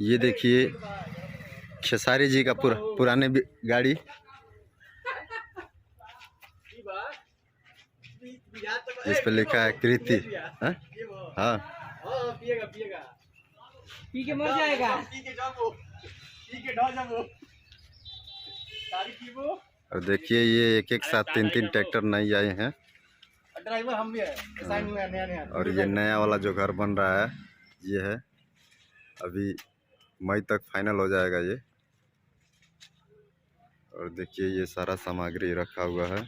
ये देखिए खेसारी जी का पुराने गाड़ी। इस पे लिखा है कृति। हाँ हाँ, पी के मर जाएगा। और देखिए ये एक एक साथ 3-3 ट्रैक्टर नई आए हैं। ड्राइवर हम भी है नया। और ये नया वाला जो घर बन रहा है ये है, अभी मई तक फाइनल हो जाएगा ये। और देखिए ये सारा सामग्री रखा हुआ है।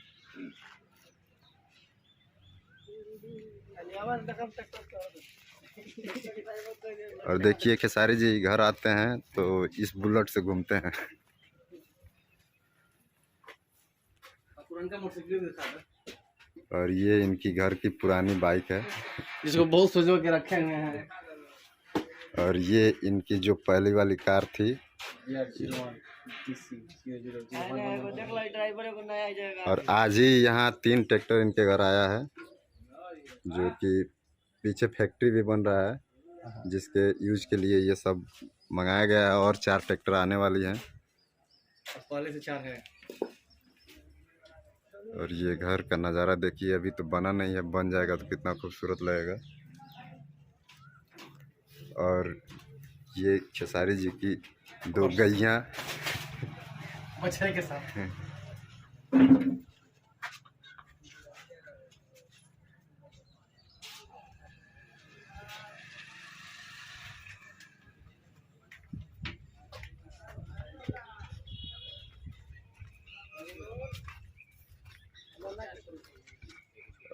और देखिए खेसारी जी घर आते हैं तो इस बुलेट से घूमते हैं। और ये इनकी घर की पुरानी बाइक है जिसको बहुत सोचो के रखे हुए हैं। और ये इनकी जो पहली वाली कार थी। और आज ही यहाँ 3 ट्रैक्टर इनके घर आया है, जो कि पीछे फैक्ट्री भी बन रहा है जिसके यूज के लिए ये सब मंगाया गया है। और 4 ट्रैक्टर आने वाली हैं। पहले से 4 है। और ये घर का नज़ारा देखिए, अभी तो बना नहीं है, बन जाएगा तो कितना खूबसूरत लगेगा। और ये खेसारी जी की 2 गैया बछड़े के साथ।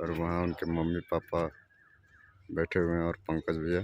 और वहाँ उनके मम्मी पापा बैठे हुए हैं और पंकज भैया।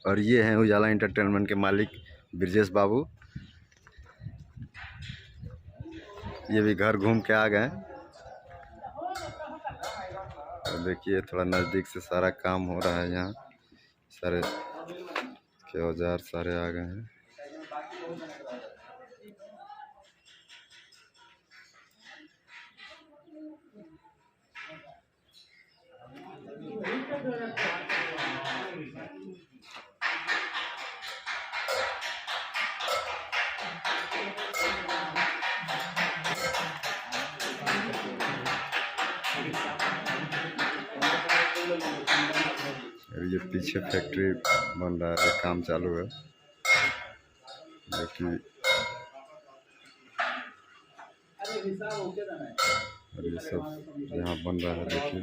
और ये हैं उजाला एंटरटेनमेंट के मालिक ब्रजेश बाबू। ये भी घर घूम के आ गए। और देखिए थोड़ा नज़दीक से सारा काम हो रहा है यहाँ। सारे के औजार सारे आ गए हैं। और ये पीछे फैक्ट्री बन रहा है, काम चालू है। देखिए और ये सब यहाँ बन रहा है। देखिए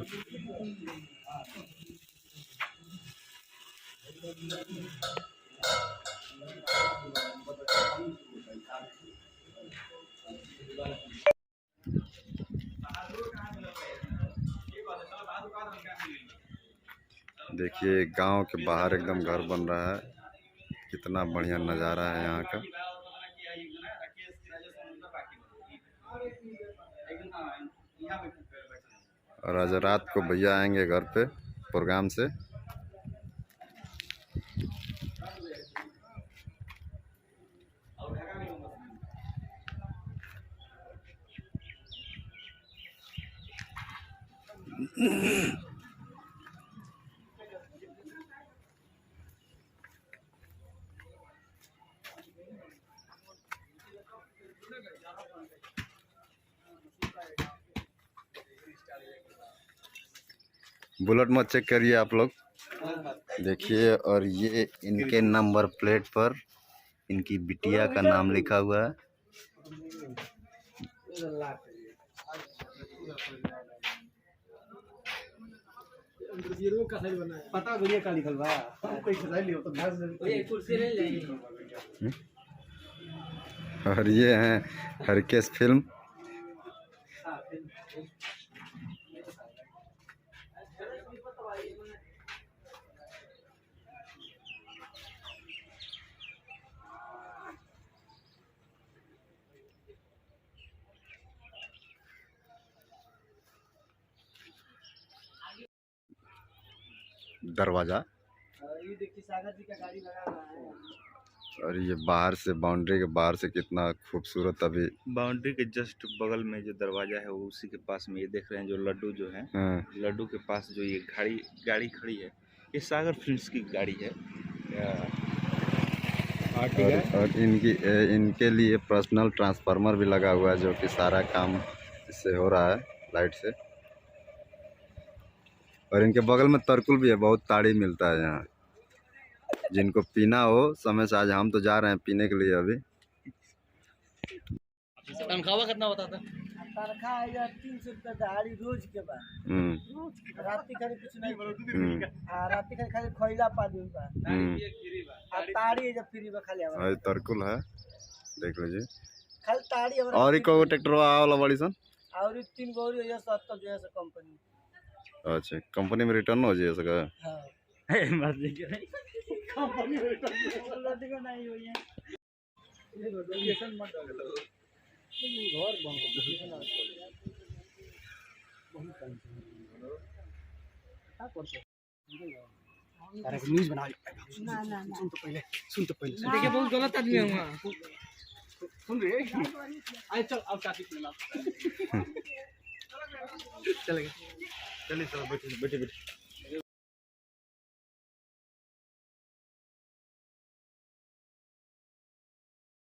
देखिए गांव के बाहर एकदम घर बन रहा है। कितना बढ़िया नज़ारा है यहाँ का। और आज रात को भैया आएंगे घर पे प्रोग्राम से। बुलेट मत चेक करिए आप लोग, देखिए। और ये इनके नंबर प्लेट पर इनकी बिटिया का नाम लिखा हुआ है। पता दुनिया का लिखल बा कोई खदाई लियो तो ये कुर्सी ले जाएंगे। और ये हैं हरकेश फिल्म। दरवाज़ा। ये देखिए सागर जी का गाड़ी लगा हुआ है। और ये बाहर से, बाउंड्री के बाहर से कितना खूबसूरत अभी। बाउंड्री के जस्ट बगल में जो दरवाजा है वो उसी के पास में ये देख रहे हैं जो लड्डू जो है, हाँ, लड्डू के पास जो ये गाड़ी खड़ी है, ये सागर फिल्म्स की गाड़ी है। और इनके लिए पर्सनल ट्रांसफार्मर भी लगा हुआ है, जो कि सारा काम इससे हो रहा है, लाइट से। और इनके बगल में तरकुल भी है, बहुत ताड़ी मिलता है यहाँ। जिनको पीना हो समय से, आज हम तो जा रहे हैं पीने के लिए अभी। तनख्वाह कितना होता था? तनख्वाह 300 रुपया दिहाड़ी रोज के बाद। रात खाली कुछ नहीं, रात खाली खोइला पा दूं बा। ताड़ी जब फ्री बा खाली और तरकुल है, देख लीजिए। खाली ताड़ी हमरा। और एक ट्रैक्टर वाला बड़ी सन, और 3 गौरी है 70 जो है कंपनी। अच्छा, कंपनी में रिटर्न हो जाए सका। हां मर्जी के कंपनी में रिटर्न लड़के नहीं हुई है। ये लोकेशन मत डालो, घर बंद कर दो ना। बहुत काम क्या करते अरे न्यूज़ बना ना ना सुन तो पहले देखिए बहुत गलत आदमी है वहां। सुन रे आए चल अब काफी मिला चलेगा चलिए चलो बैठिए बैठिए।